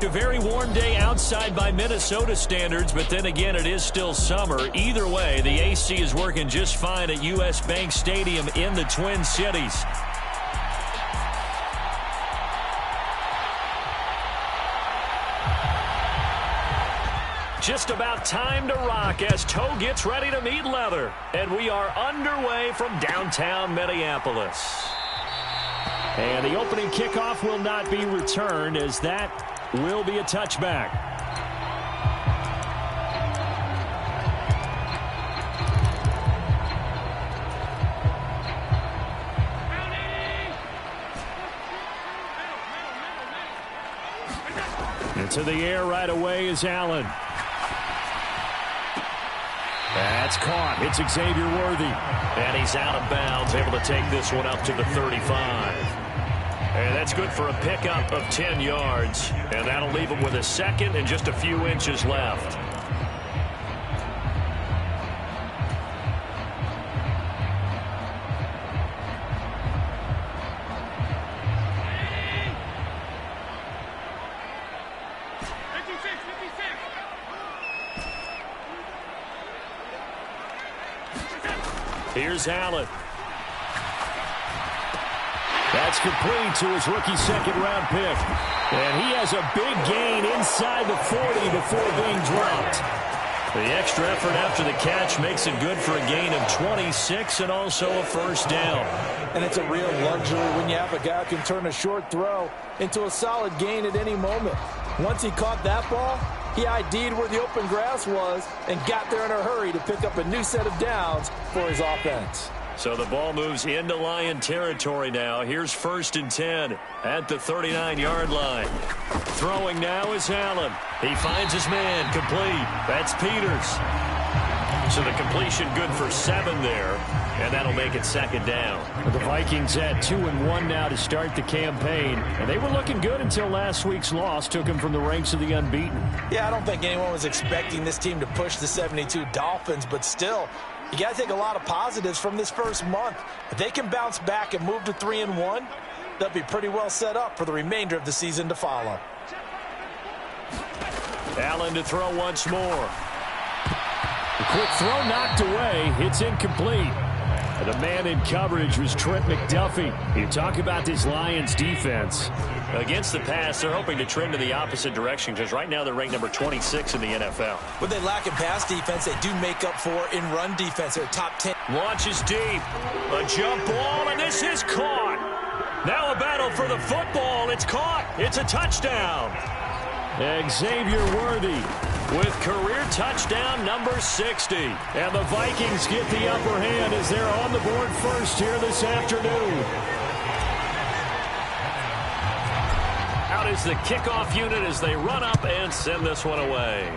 A very warm day outside by Minnesota standards, but then again, it is still summer. Either way, the AC is working just fine at U.S. Bank Stadium in the Twin Cities. Just about time to rock as toe gets ready to meet leather. And we are underway from downtown Minneapolis. And the opening kickoff will not be returned, as that will be a touchback. Into the air right away is Allen. That's caught. It's Xavier Worthy. And he's out of bounds, able to take this one up to the 35. And that's good for a pickup of 10 yards. And that'll leave him with a second and just a few inches left. Here's Allen. That's complete to his rookie second-round pick. And he has a big gain inside the 40 before being dropped. The extra effort after the catch makes it good for a gain of 26 and also a first down. And it's a real luxury when you have a guy who can turn a short throw into a solid gain at any moment. Once he caught that ball, he ID'd where the open grass was and got there in a hurry to pick up a new set of downs for his offense. So the ball moves into Lion territory now. Here's 1st and 10 at the 39-yard line. Throwing now is Allen. He finds his man, complete. That's Peters. So the completion good for 7 there, and that'll make it second down. The Vikings at 2-1 now to start the campaign, and they were looking good until last week's loss took them from the ranks of the unbeaten. Yeah, I don't think anyone was expecting this team to push the 72 Dolphins, but still, you got to take a lot of positives from this first month. If they can bounce back and move to 3-1, they'll be pretty well set up for the remainder of the season to follow. Allen to throw once more. The quick throw knocked away. It's incomplete. The man in coverage was Trent McDuffie. You talk about this Lions defense. Against the pass, they're hoping to trend in the opposite direction because right now they're ranked number 26 in the NFL. When they lack in pass defense, they do make up for in run defense. They're top 10. Launches deep. A jump ball, and this is caught. Now a battle for the football. It's caught. It's a touchdown. Xavier Worthy with career touchdown number 60. And the Vikings get the upper hand as they're on the board first here this afternoon. Out is the kickoff unit as they run up and send this one away.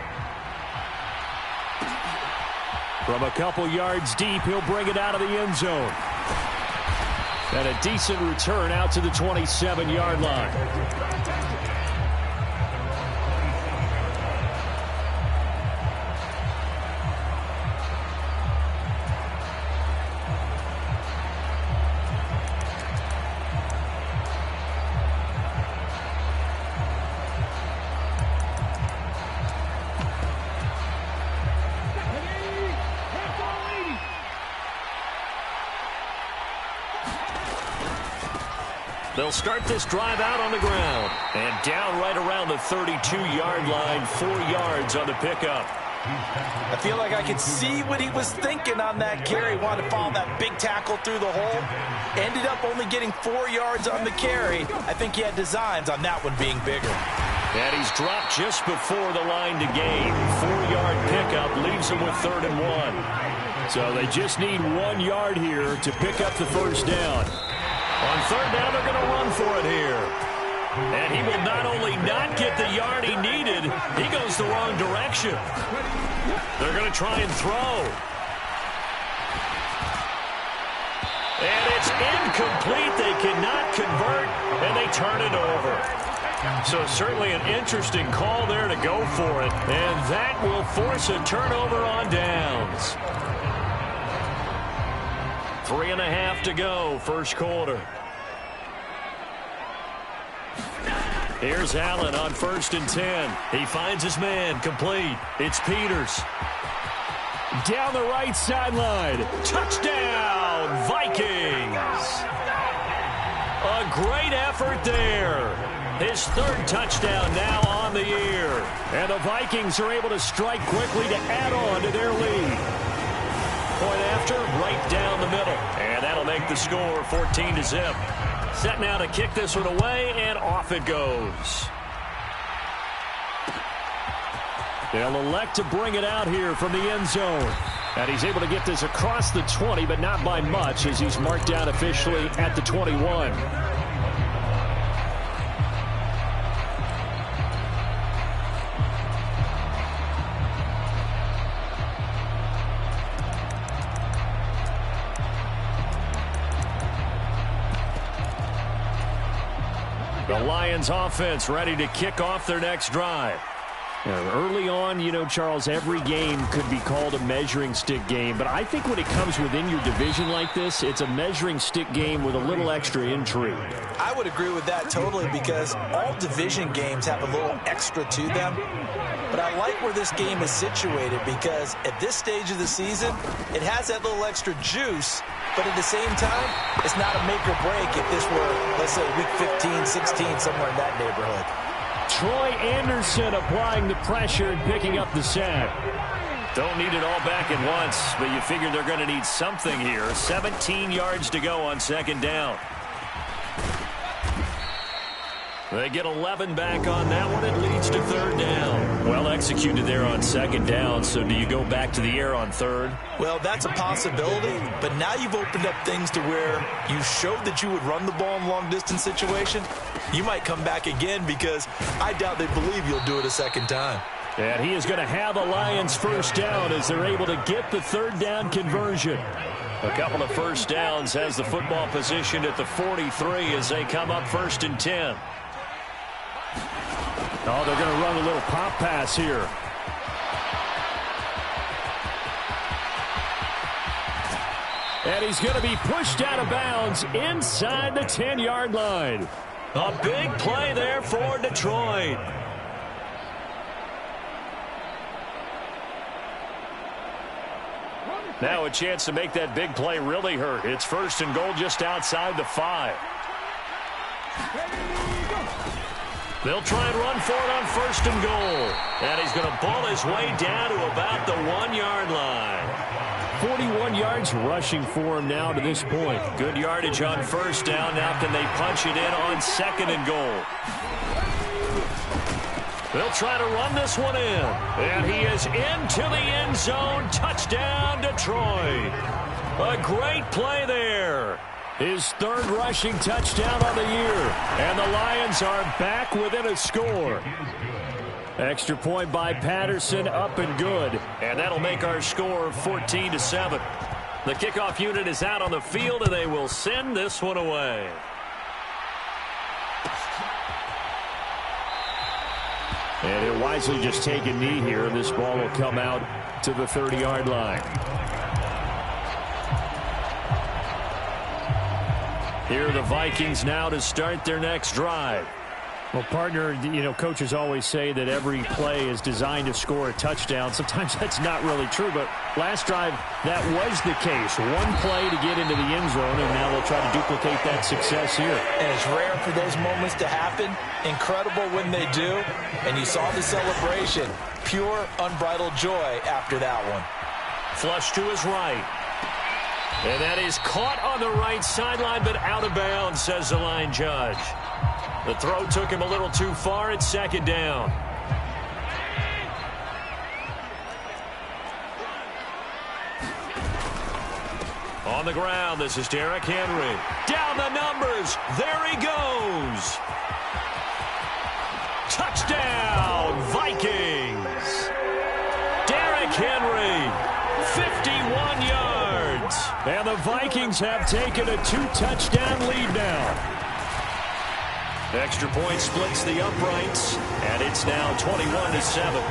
From a couple yards deep, he'll bring it out of the end zone. And a decent return out to the 27-yard line. They'll start this drive out on the ground. And down right around the 32-yard line, 4 yards on the pickup. I feel like I could see what he was thinking on that carry. Wanted to follow that big tackle through the hole. Ended up only getting 4 yards on the carry. I think he had designs on that one being bigger. And he's dropped just before the line to gain. 4-yard pickup leaves him with 3rd and 1. So they just need 1 yard here to pick up the first down. On 3rd down, they're going to run for it here. And he will not only not get the yard he needed, he goes the wrong direction. They're going to try and throw. And it's incomplete. They cannot convert, and they turn it over. So certainly an interesting call there to go for it. And that will force a turnover on downs. 3.5 to go, first quarter. Here's Allen on 1st and 10. He finds his man, complete. It's Peters. Down the right sideline. Touchdown, Vikings. A great effort there. His 3rd touchdown now on the year. And the Vikings are able to strike quickly to add on to their lead. Point after, right down the middle. And that'll make the score 14-0. Set now to kick this one away, and off it goes. They'll elect to bring it out here from the end zone. And he's able to get this across the 20, but not by much, as he's marked down officially at the 21. The Lions offense ready to kick off their next drive. Early on, you know, Charles, every game could be called a measuring stick game. But I think when it comes within your division like this, it's a measuring stick game with a little extra intrigue. I would agree with that totally, because all division games have a little extra to them. But I like where this game is situated, because at this stage of the season, it has that little extra juice. But at the same time, it's not a make or break if this were, let's say, week 15, 16, somewhere in that neighborhood. Troy Anderson applying the pressure and picking up the sack. Don't need it all back at once, but you figure they're going to need something here. 17 yards to go on 2nd down. They get 11 back on that one. It leads to 3rd down. Well executed there on 2nd down, so do you go back to the air on 3rd? Well, that's a possibility, but now you've opened up things to where you showed that you would run the ball in long-distance situation. You might come back again, because I doubt they believe you'll do it a 2nd time. And he is going to have a Lions 1st down as they're able to get the 3rd down conversion. A couple of 1st downs has the football positioned at the 43 as they come up 1st and 10. Oh, they're going to run a little pop pass here. And he's going to be pushed out of bounds inside the 10-yard line. A big play there for Detroit. Now a chance to make that big play really hurt. It's 1st and goal just outside the 5. They'll try and run for it on 1st and goal. And he's going to ball his way down to about the 1-yard line. 41 yards rushing for him now to this point. Good yardage on 1st down. Now can they punch it in on 2nd and goal? They'll try to run this one in. And he is into the end zone. Touchdown, Detroit. A great play there. His 3rd rushing touchdown on the year. And the Lions are back within a score. Extra point by Patterson, up and good. And that'll make our score 14-7. The kickoff unit is out on the field, and they will send this one away. And he'll wisely just take a knee here, and this ball will come out to the 30-yard line. Here are the Vikings now to start their next drive. Well, partner, you know, coaches always say that every play is designed to score a touchdown. Sometimes that's not really true, but last drive, that was the case. One play to get into the end zone, and now they'll try to duplicate that success here. And it's rare for those moments to happen. Incredible when they do. And you saw the celebration. Pure, unbridled joy after that one. Flush to his right. And that is caught on the right sideline, but out of bounds, says the line judge. The throw took him a little too far. It's 2nd down. On the ground, this is Derrick Henry. Down the numbers. There he goes. Touchdown, Vikings. Derrick Henry, 51 yards. And the Vikings have taken a 2-touchdown lead now. Extra point splits the uprights, and it's now 21-7.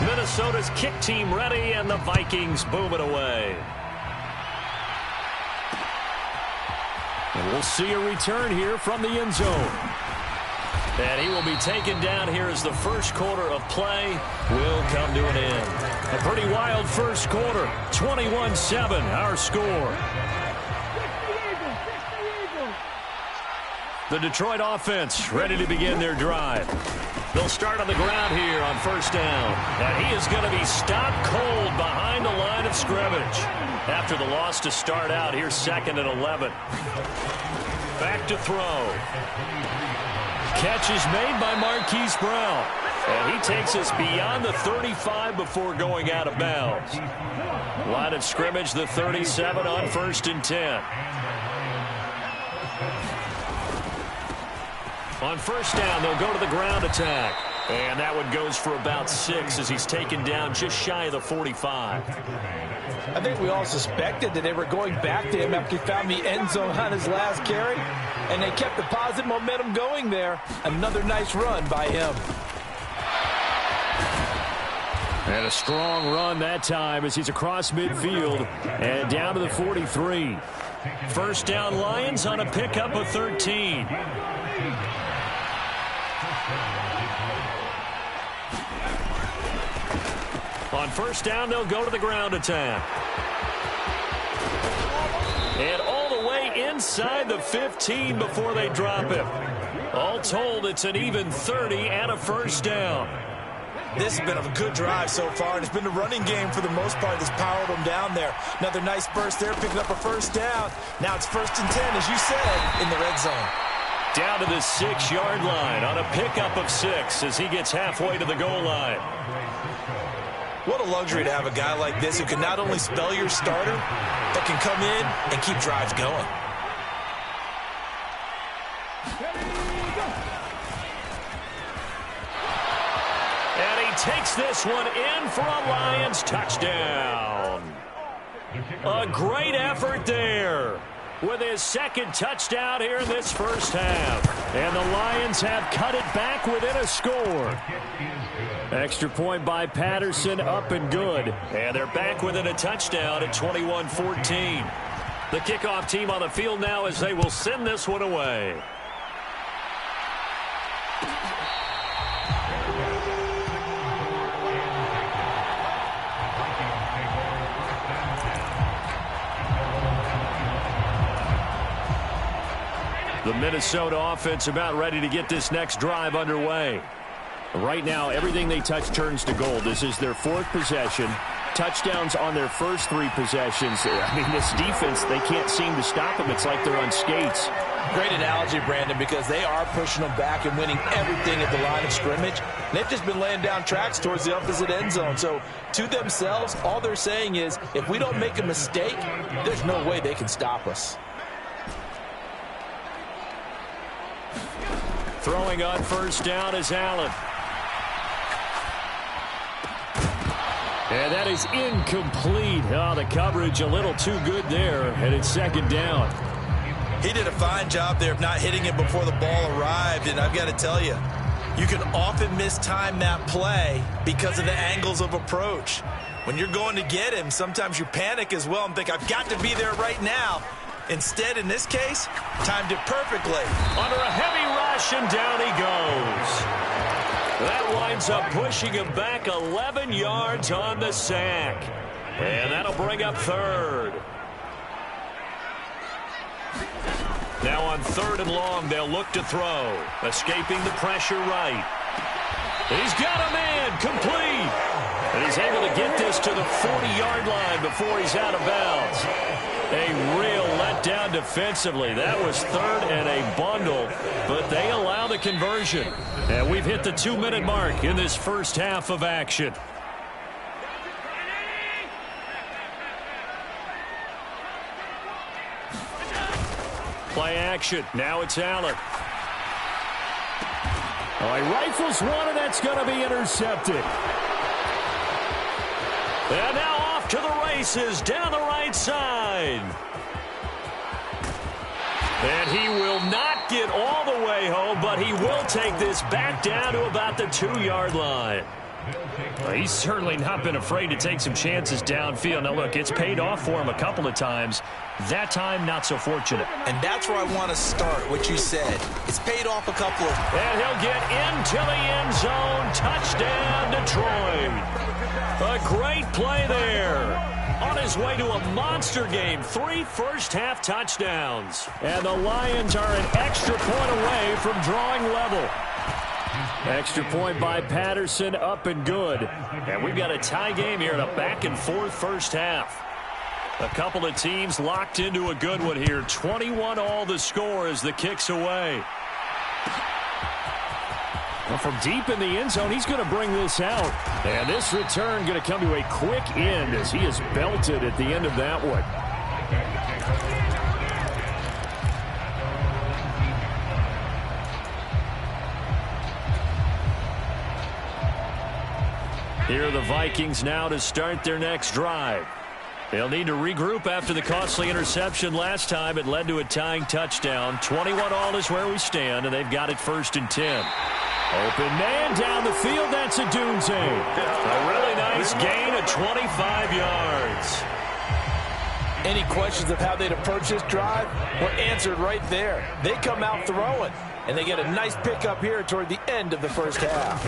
Minnesota's kick team ready, and the Vikings boom it away. We'll see a return here from the end zone. And he will be taken down here as the first quarter of play will come to an end. A pretty wild first quarter. 21-7, our score. The Detroit offense ready to begin their drive. They'll start on the ground here on first down. And he is going to be stopped cold behind the line of scrimmage. After the loss to start out, here's 2nd and 11. Back to throw. Catch is made by Marquise Brown. And he takes us beyond the 35 before going out of bounds. Line of scrimmage, the 37 on 1st and 10. On first down, they'll go to the ground attack. And that one goes for about 6 as he's taken down just shy of the 45. I think we all suspected that they were going back to him after he found the end zone on his last carry. And they kept the positive momentum going there. Another nice run by him. And a strong run that time as he's across midfield and down to the 43. First down Lions on a pickup of 13. On first down, they'll go to the ground attack. And all the way inside the 15 before they drop him. All told, it's an even 30 and a first down. This has been a good drive so far, and it's been the running game for the most part that's powered them down there. Another nice burst there, picking up a first down. Now it's 1st and 10, as you said, in the red zone. Down to the 6-yard line on a pickup of 6 as he gets halfway to the goal line. What a luxury to have a guy like this who can not only spell your starter, but can come in and keep drives going. And he takes this one in for a Lions touchdown. A great effort there with his 2nd touchdown here in this first half. And the Lions have cut it back within a score. Extra point by Patterson, up and good. And they're back within a touchdown at 21-14. The kickoff team on the field now as they will send this one away. The Minnesota offense about ready to get this next drive underway. Right now, everything they touch turns to gold. This is their 4th possession. Touchdowns on their first 3 possessions. I mean, this defense, they can't seem to stop them. It's like they're on skates. Great analogy, Brandon, because they are pushing them back and winning everything at the line of scrimmage. They've just been laying down tracks towards the opposite end zone. So, to themselves, all they're saying is, if we don't make a mistake, there's no way they can stop us. Throwing on first down is Allen. And that is incomplete. Oh, the coverage a little too good there, and it's 2nd down. He did a fine job there of not hitting it before the ball arrived, and I've got to tell you, you can often mistime that play because of the angles of approach. When you're going to get him, sometimes you panic as well and think, I've got to be there right now. Instead, in this case, timed it perfectly. Under a heavy rush, and down he goes. That winds up pushing him back 11 yards on the sack. And that'll bring up 3rd. Now on 3rd and long, they'll look to throw. Escaping the pressure right. And he's got a man complete. And he's able to get this to the 40-yard line before he's out of bounds. A real letdown defensively. That was 3rd and a bundle, but they allow the conversion. And we've hit the 2-minute mark in this first half of action. Play action. Now it's Allen. Oh, he rifles one, and that's going to be intercepted. And now off to the races down the right side. And he will not get all the way home, but he will take this back down to about the 2-yard line. He's certainly not been afraid to take some chances downfield. Now, look, it's paid off for him a couple of times. That time, not so fortunate. And that's where I want to start, what you said. It's paid off a couple of... And he'll get into the end zone. Touchdown, Detroit. A great play there. On his way to a monster game. 3 first-half touchdowns. And the Lions are an extra point away from drawing level. Extra point by Patterson, up and good. And we've got a tie game here in a back-and-forth first half. A couple of teams locked into a good one here. 21-all the score as the kick's away. Well, from deep in the end zone, he's going to bring this out. And this return going to come to a quick end as he is belted at the end of that one. Here are the Vikings now to start their next drive. They'll need to regroup after the costly interception last time. It led to a tying touchdown. 21-all is where we stand, and they've got it 1st and 10. Open man down the field. That's a Dunze. A really nice gain of 25 yards. Any questions of how they'd approach this drive were answered right there. They come out throwing, and they get a nice pickup here toward the end of the first half.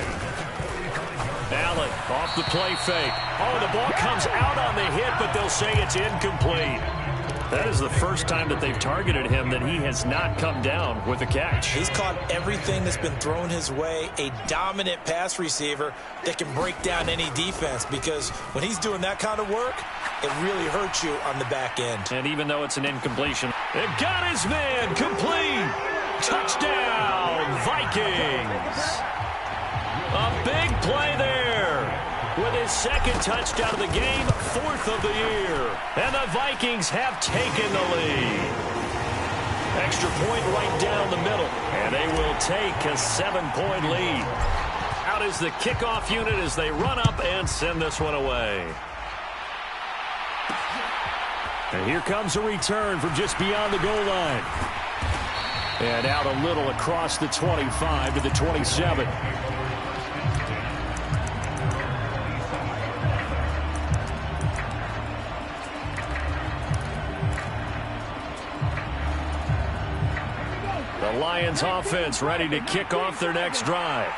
Allen off the play fake. Oh, the ball comes out on the hit, but they'll say it's incomplete. That is the first time that they've targeted him that he has not come down with a catch. He's caught everything that's been thrown his way. A dominant pass receiver that can break down any defense, because when he's doing that kind of work, it really hurts you on the back end. And even though it's an incompletion, it got his man complete. Touchdown, Vikings. A big play there with his 2nd touchdown of the game, 4th of the year. And the Vikings have taken the lead. Extra point right down the middle, and they will take a 7-point lead. Out is the kickoff unit as they run up and send this one away. And here comes a return from just beyond the goal line. And out a little across the 25 to the 27. The Lions offense ready to kick off their next drive.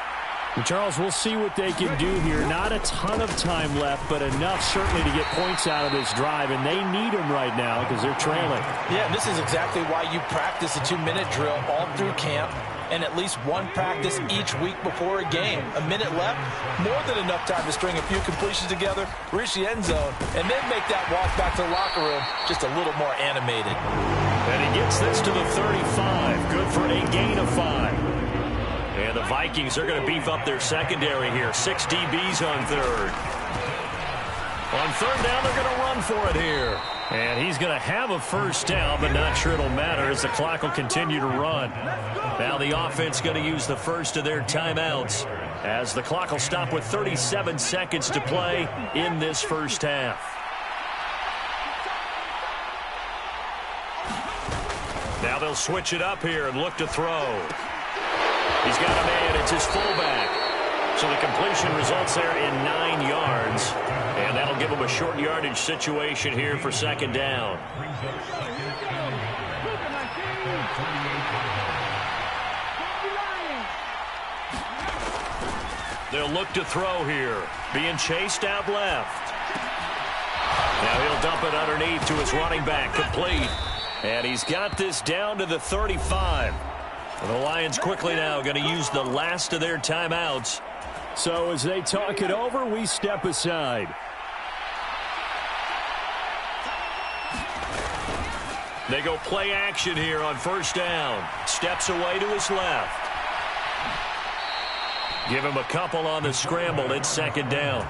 And Charles, we'll see what they can do here. Not a ton of time left, but enough certainly to get points out of this drive, and they need them right now because they're trailing. Yeah, this is exactly why you practice a 2-minute drill all through camp and at least one practice each week before a game. A minute left, more than enough time to string a few completions together, reach the end zone, and then make that walk back to the locker room just a little more animated. And he gets this to the 35. Good for a gain of 5. And the Vikings are going to beef up their secondary here. 6 DBs on 3rd. On 3rd down, they're going to run for it here. And he's going to have a 1st down, but not sure it'll matter as the clock will continue to run. Now the offense going to use the first of their timeouts as the clock will stop with 37 seconds to play in this first half. Now they'll switch it up here and look to throw. He's got a man. It's his fullback. So the completion results there in 9 yards. And that'll give him a short yardage situation here for 2nd down. They'll look to throw here. Being chased out left. Now he'll dump it underneath to his running back. Complete. And he's got this down to the 35. The Lions quickly now going to use the last of their timeouts. So as they talk it over, we step aside. They go play action here on 1st down. Steps away to his left. Give him a couple on the scramble. It's 2nd down.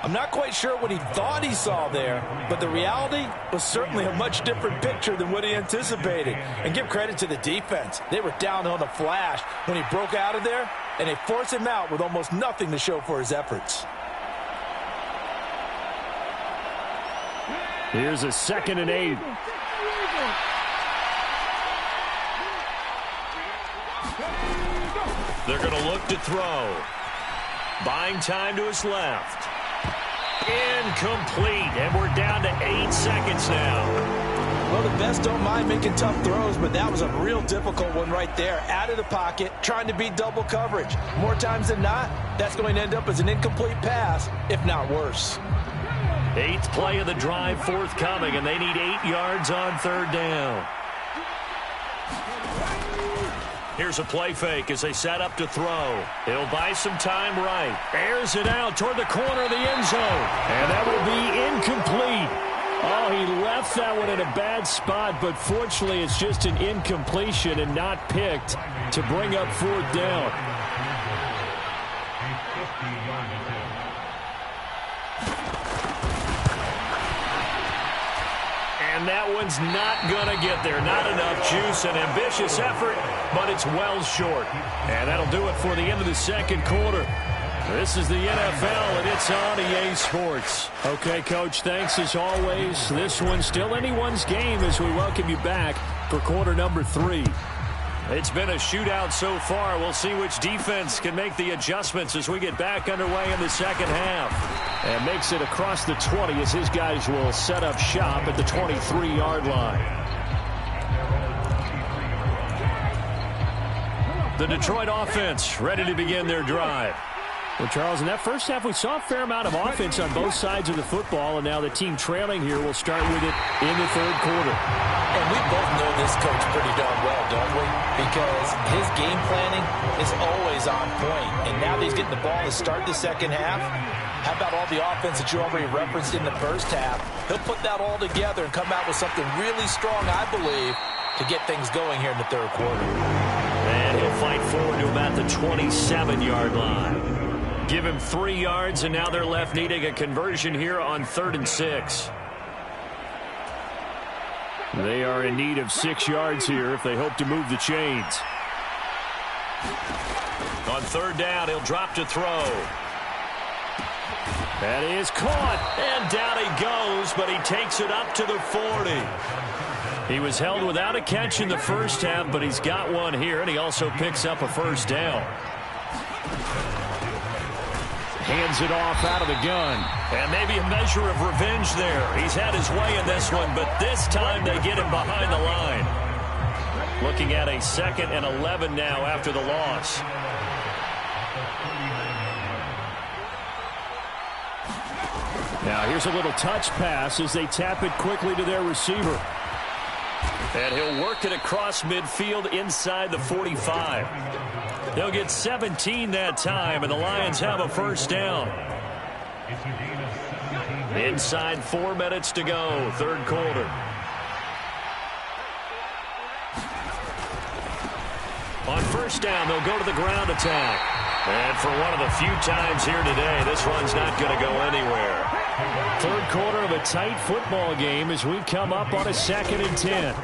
I'm not quite sure what he thought he saw there, but the reality was certainly a much different picture than what he anticipated. And give credit to the defense. They were down on the flash when he broke out of there, and they forced him out with almost nothing to show for his efforts. Here's a 2nd and 8. They're going to look to throw. Buying time to his left. Incomplete, and we're down to 8 seconds now. Well, the best don't mind making tough throws, but that was a real difficult one right there. Out of the pocket, trying to beat double coverage. More times than not, that's going to end up as an incomplete pass, if not worse. 8th play of the drive forthcoming, and they need 8 yards on third down. Here's a play fake as they set up to throw. He'll buy some time right. Airs it out toward the corner of the end zone. And that will be incomplete. Oh, he left that one in a bad spot, but fortunately it's just an incompletion and not picked to bring up fourth down. And that one's not going to get there. Not enough juice, an ambitious effort, but it's well short. And that'll do it for the end of the second quarter. This is the NFL, and it's on EA Sports. Okay, Coach, thanks as always. This one's still anyone's game as we welcome you back for quarter number 3. It's been a shootout so far. We'll see which defense can make the adjustments as we get back underway in the second half. And makes it across the 20 as his guys will set up shop at the 23-yard line. The Detroit offense ready to begin their drive. Well, Charles, in that first half, we saw a fair amount of offense on both sides of the football, and now the team trailing here will start with it in the third quarter. And we both know this coach pretty darn well, don't we? Because his game planning is always on point. And now that he's getting the ball to start the second half, how about all the offense that you already referenced in the first half? He'll put that all together and come out with something really strong, I believe, to get things going here in the third quarter. And he'll fight forward to about the 27-yard line. Give him 3 yards, and now they're left needing a conversion here on 3rd and 6. They are in need of 6 yards here if they hope to move the chains. On 3rd down, he'll drop to throw. That is caught, and down he goes, but he takes it up to the 40. He was held without a catch in the first half, but he's got one here, and he also picks up a first down. Hands it off out of the gun. And maybe a measure of revenge there. He's had his way in this one, but this time they get him behind the line. Looking at a 2nd and 11 now after the loss. Now here's a little touch pass as they tap it quickly to their receiver. And he'll work it across midfield inside the 45. They'll get 17 that time, and the Lions have a first down. Inside 4 minutes to go, third quarter. On first down, they'll go to the ground attack. And for one of the few times here today, this one's not going to go anywhere. Third quarter of a tight football game as we come up on a 2nd and 10.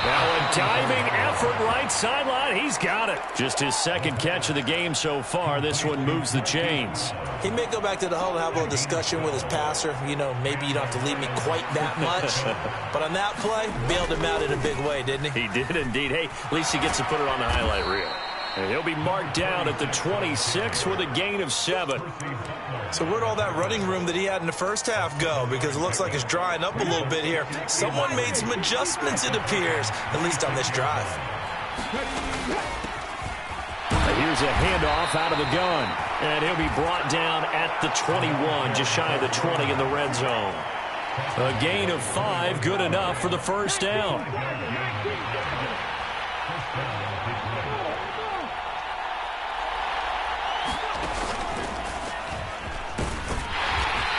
Now a diving effort right sideline. He's got it. Just his 2nd catch of the game so far. This one moves the chains. He may go back to the huddle and have a little discussion with his passer. You know, maybe you don't have to leave me quite that much. But on that play, bailed him out in a big way, didn't he? He did indeed. Hey, at least he gets to put it on the highlight reel. And he'll be marked down at the 26 with a gain of 7. So where'd all that running room that he had in the first half go? Because it looks like it's drying up a little bit here. Someone made some adjustments, it appears, at least on this drive. Here's a handoff out of the gun. And he'll be brought down at the 21, just shy of the 20 in the red zone. A gain of 5, good enough for the first down.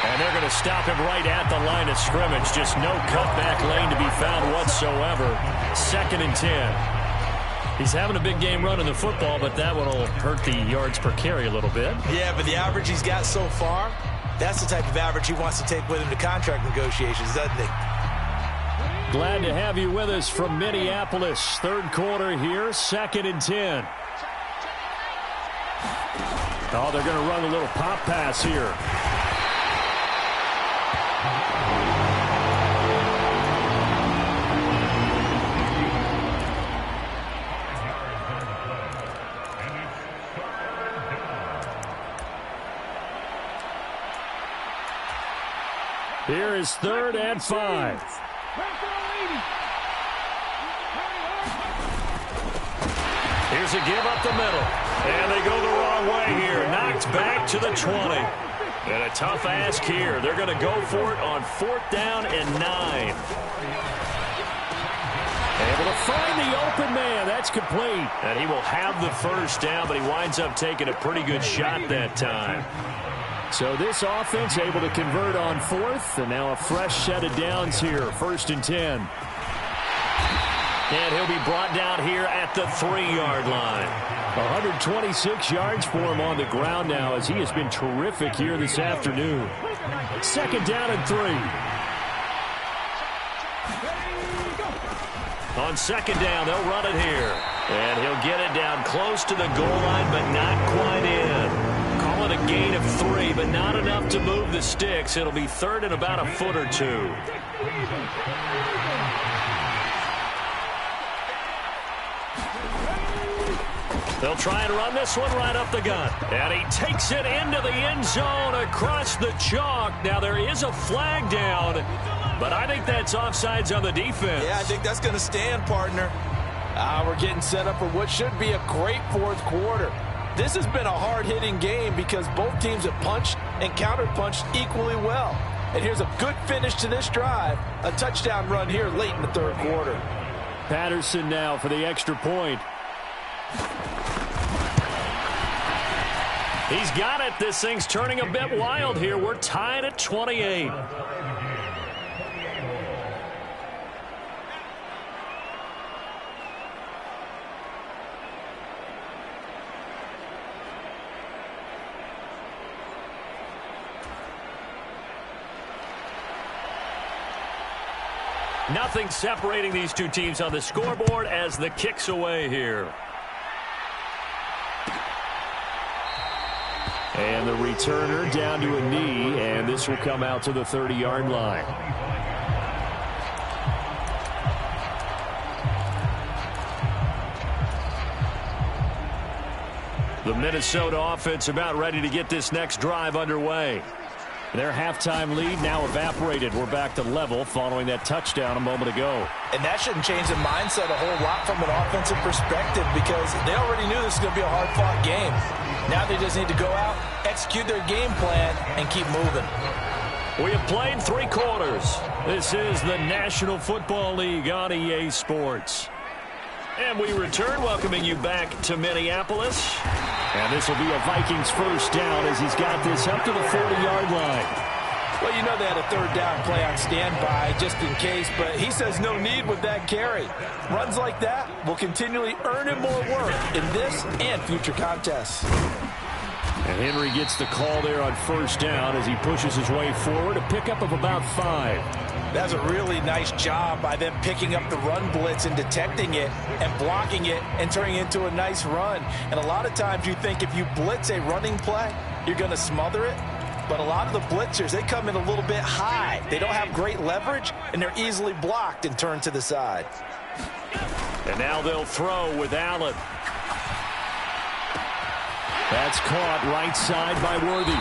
And they're going to stop him right at the line of scrimmage. Just no cutback lane to be found whatsoever. 2nd and 10. He's having a big game running the football, but that one will hurt the yards per carry a little bit. Yeah, but the average he's got so far, that's the type of average he wants to take with him to contract negotiations, doesn't he? Glad to have you with us from Minneapolis. Third quarter here, 2nd and 10. Oh, they're going to run a little pop pass here. Here is 3rd and 5. Here's a give up the middle. And they go the wrong way here. Knocked back to the 20. And a tough ask here. They're going to go for it on 4th down and 9. Able to find the open man. That's complete. And he will have the 1st down, but he winds up taking a pretty good shot that time. So this offense able to convert on 4th, and now a fresh set of downs here. 1st and 10. And he'll be brought down here at the 3-yard line. 126 yards for him on the ground now, as he has been terrific here this afternoon. 2nd down and 3. On 2nd down, they'll run it here. And he'll get it down close to the goal line, but not quite in. Call it a gain of 3, but not enough to move the sticks. It'll be 3rd and about a foot or 2. They'll try and run this one right up the gut. And he takes it into the end zone across the chalk. Now there is a flag down, but I think that's offsides on the defense. Yeah, I think that's going to stand, partner. We're getting set up for what should be a great 4th quarter. This has been a hard-hitting game because both teams have punched and counter-punched equally well. And here's a good finish to this drive. A touchdown run here late in the 3rd quarter. Patterson now for the extra point. He's got it. This thing's turning a bit wild here. We're tied at 28. Nothing separating these two teams on the scoreboard as the kick's away here. And the returner down to a knee, and this will come out to the 30-yard line. The Minnesota offense about ready to get this next drive underway. Their halftime lead now evaporated. We're back to level following that touchdown a moment ago. And that shouldn't change the mindset a whole lot from an offensive perspective because they already knew this was going to be a hard-fought game. Now they just need to go out, execute their game plan, and keep moving. We have played 3 quarters. This is the National Football League on EA Sports. And we return, welcoming you back to Minneapolis. And this will be a Vikings 1st down as he's got this up to the 40-yard line. Well, you know they had a 3rd down play on standby just in case, but he says no need with that carry. Runs like that will continually earn him more work in this and future contests. And Henry gets the call there on 1st down as he pushes his way forward, a pickup of about 5. That's a really nice job by them picking up the run blitz and detecting it and blocking it and turning it into a nice run. And a lot of times you think if you blitz a running play, you're going to smother it. But a lot of the blitzers, they come in a little bit high. They don't have great leverage, and they're easily blocked and turned to the side. And now they'll throw with Allen. That's caught right side by Worthy.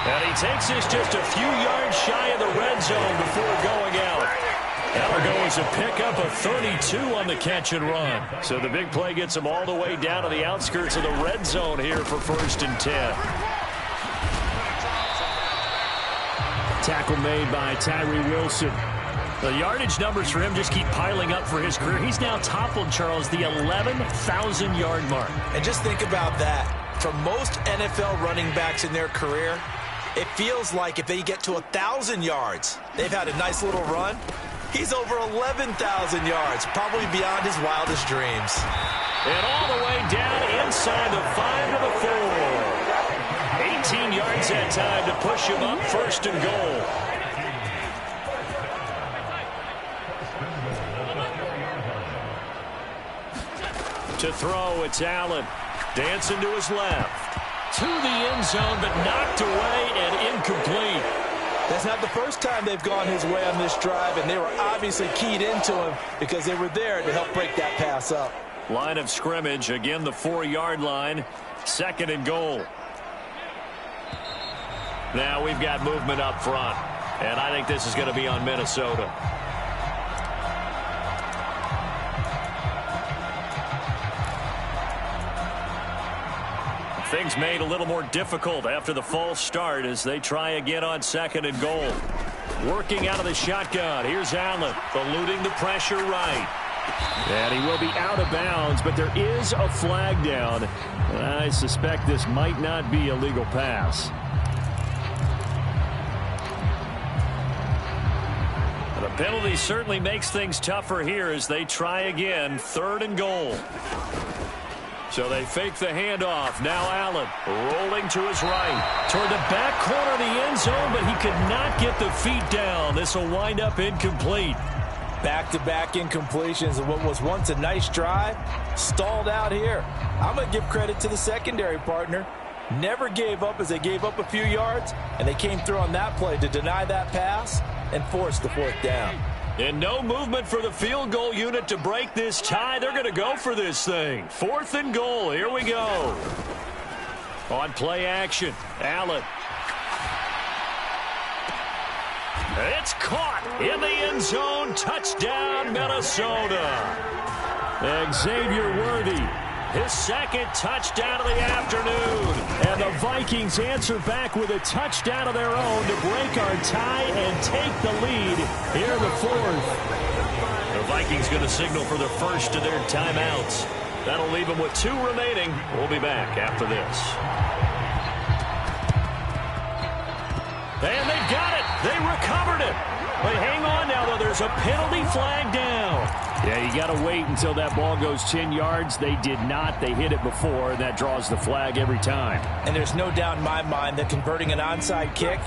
And he takes this just a few yards shy of the red zone before going out. That'll go as a pickup of 32 on the catch and run. So the big play gets him all the way down to the outskirts of the red zone here for 1st and 10. Tackle made by Tyree Wilson. The yardage numbers for him just keep piling up for his career. He's now toppled, Charles, the 11,000-yard mark. And just think about that. For most NFL running backs in their career, it feels like if they get to 1,000 yards, they've had a nice little run. He's over 11,000 yards, probably beyond his wildest dreams. And all the way down inside the 5 to the 4. 18 yards that time to push him up 1st and goal. To throw, it's Allen. Dancing to his left. To the end zone, but knocked away and incomplete. That's not the first time they've gone his way on this drive, and they were obviously keyed into him because they were there to help break that pass up. Line of scrimmage, again the 4-yard line. 2nd and goal. Now we've got movement up front. And I think this is going to be on Minnesota. Things made a little more difficult after the false start as they try again on 2nd and goal. Working out of the shotgun. Here's Allen, eluding the pressure right. And he will be out of bounds, but there is a flag down. I suspect this might not be a legal pass. The penalty certainly makes things tougher here as they try again. 3rd and goal. So they fake the handoff. Now Allen rolling to his right. Toward the back corner of the end zone, but he could not get the feet down. This will wind up incomplete. Back-to-back incompletions of what was once a nice drive, stalled out here. I'm going to give credit to the secondary partner. Never gave up as they gave up a few yards, and they came through on that play to deny that pass and force the 4th down. And no movement for the field goal unit to break this tie. They're going to go for this thing. 4th and goal. Here we go. On play action, Allen. It's caught in the end zone. Touchdown, Minnesota. Xavier Worthy, his 2nd touchdown of the afternoon. And the Vikings answer back with a touchdown of their own to break our tie and take the lead here in the 4th. The Vikings going to signal for the first of their timeouts. That'll leave them with 2 remaining. We'll be back after this. And they've got it. They recovered it. They hang on now, though. There's a penalty flag down. Yeah, you got to wait until that ball goes 10 yards. They did not. They hit it before, and that draws the flag every time. And there's no doubt in my mind that converting an onside kick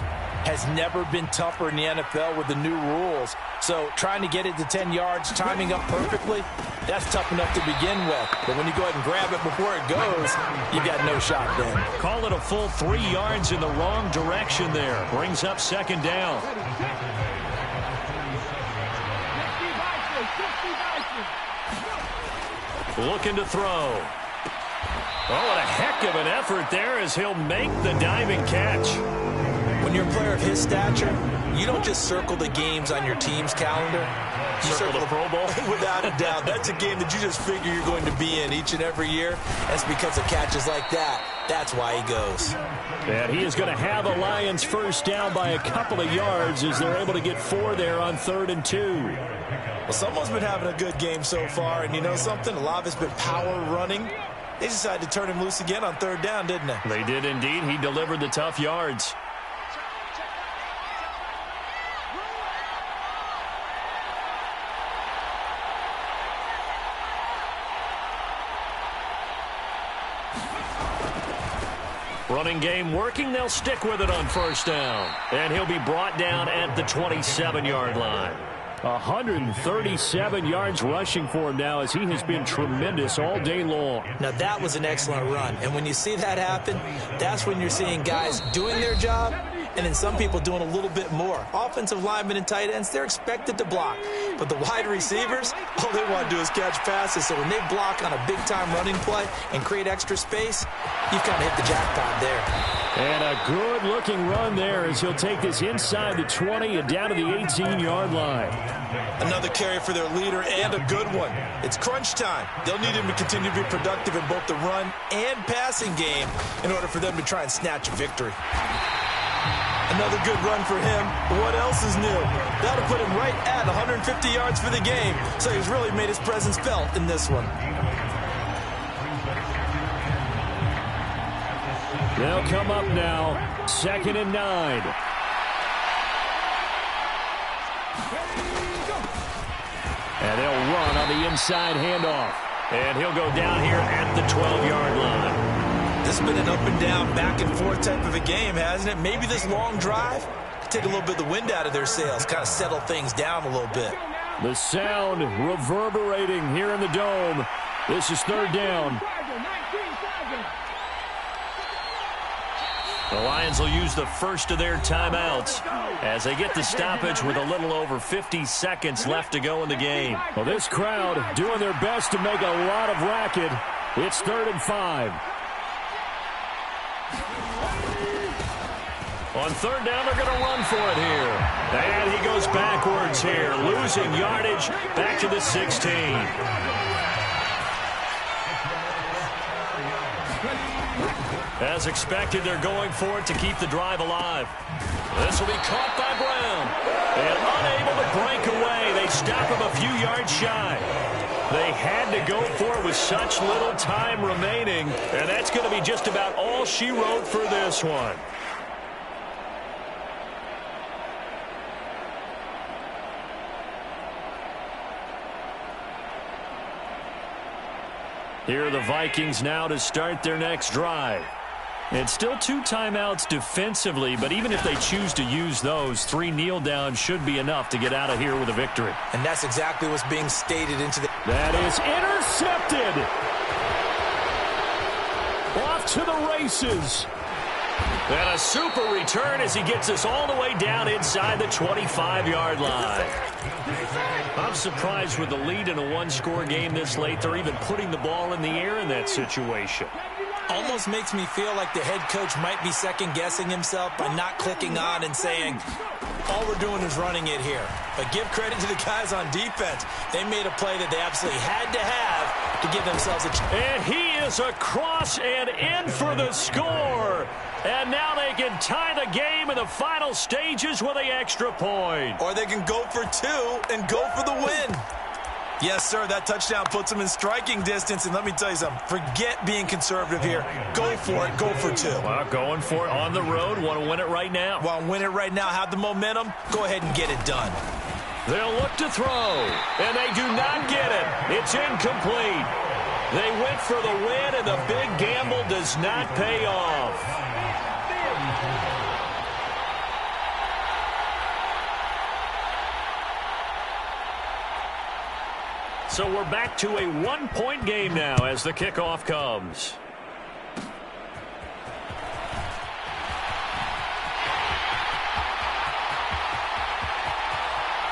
has never been tougher in the NFL with the new rules. So trying to get it to 10 yards, timing up perfectly, that's tough enough to begin with. But when you go ahead and grab it before it goes, you got no shot then. Call it a full 3 yards in the wrong direction there. Brings up 2nd down. Looking to throw. Oh, what a heck of an effort there as he'll make the diving catch. When you're a player of his stature, you don't just circle the games on your team's calendar. You circle the Pro Bowl? Without a doubt. That's a game that you just figure you're going to be in each and every year. That's because of catches like that. That's why he goes. And he is going to have a Lions first down by a couple of yards as they're able to get 4 there on 3rd and 2. Well, someone's been having a good game so far, and you know something? A lot of it's been power running. They decided to turn him loose again on 3rd down, didn't they? They did indeed. He delivered the tough yards. Running game working. They'll stick with it on 1st down. And he'll be brought down at the 27-yard line. 137 yards rushing for him now as he has been tremendous all day long. Now, that was an excellent run. And when you see that happen, that's when you're seeing guys doing their job and then some people doing a little bit more. Offensive linemen and tight ends, they're expected to block. But the wide receivers, all they want to do is catch passes. So when they block on a big-time running play and create extra space, you've kind of hit the jackpot there. And a good-looking run there as he'll take this inside the 20 and down to the 18-yard line. Another carry for their leader and a good one. It's crunch time. They'll need him to continue to be productive in both the run and passing game in order for them to try and snatch a victory. Another good run for him. What else is new? That'll put him right at 150 yards for the game. So he's really made his presence felt in this one. They'll come up now. 2nd and 9. And they'll run on the inside handoff. And he'll go down here at the 12-yard line. This has been an up and down, back and forth type of a game, hasn't it? Maybe this long drive could take a little bit of the wind out of their sails, kind of settle things down a little bit. The sound reverberating here in the dome. This is 3rd down. The Lions will use the first of their timeouts as they get the stoppage with a little over 50 seconds left to go in the game. Well, this crowd doing their best to make a lot of racket. It's 3rd and 5. On third down, they're going to run for it here. And he goes backwards here, losing yardage back to the 16. As expected, they're going for it to keep the drive alive. This will be caught by Brown. And unable to break away. They stop him a few yards shy. They had to go for it with such little time remaining. And that's going to be just about all she wrote for this one. Here are the Vikings now to start their next drive. It's still 2 timeouts defensively, but even if they choose to use those, 3 kneel downs should be enough to get out of here with a victory. And that's exactly what's being stated into the... That is intercepted. Off to the races. And a super return as he gets us all the way down inside the 25-yard line. I'm surprised with the lead in a one-score game this late, they're even putting the ball in the air in that situation. Almost makes me feel like the head coach might be second-guessing himself by not clicking on and saying, all we're doing is running it here. But give credit to the guys on defense. They made a play that they absolutely had to have to give themselves a chance. And he is across and in for the score. And now they can tie the game in the final stages with the extra point. Or they can go for 2 and go for the win. Yes, sir, that touchdown puts them in striking distance. And let me tell you something, forget being conservative here. Go for it, go for 2. Well, going for it on the road, want to win it right now. Want to win it right now, have the momentum, go ahead and get it done. They'll look to throw, and they do not get it. It's incomplete. They went for the win, and the big gamble does not pay off. So we're back to a 1-point game now as the kickoff comes.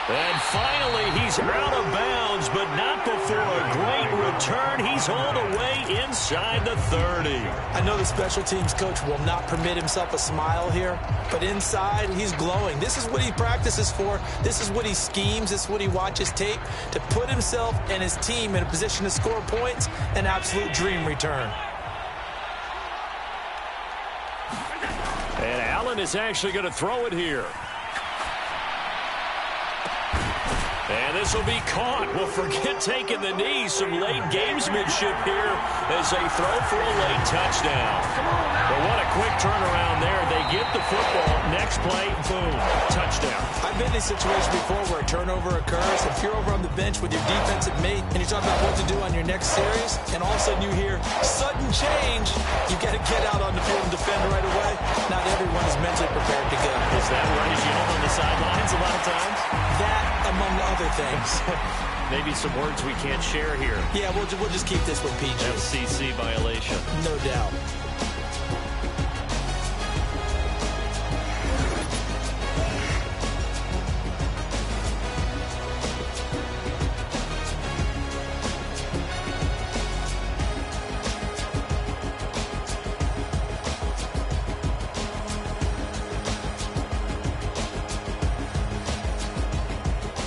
And finally, he's out of bounds, but not before a great return. He's all the way inside the 30. I know the special teams coach will not permit himself a smile here, but inside, he's glowing. This is what he practices for. This is what he schemes. This is what he watches tape to put himself and his team in a position to score points. An absolute dream return. And Allen is actually going to throw it here. And this will be caught. Well, forget taking the knee. Some late gamesmanship here as they throw for a late touchdown. But what a quick turnaround there. They get the football. Next play, boom, touchdown. I've been in a situation before where a turnover occurs. If you're over on the bench with your defensive mate and you're talking about what to do on your next series, and all of a sudden you hear sudden change, you got to get out on the field and defend right away. Not everyone is mentally prepared to go. Is that right as you know on the sidelines a lot of times? That, among other things. Maybe some words we can't share here. Yeah, we'll just keep this one PG. FCC violation. No doubt.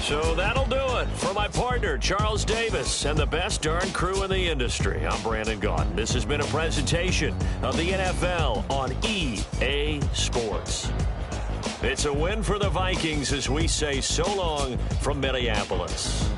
So that'll do it for my partner, Charles Davis, and the best darn crew in the industry. I'm Brandon Gaudin. This has been a presentation of the NFL on EA Sports. It's a win for the Vikings as we say so long from Minneapolis.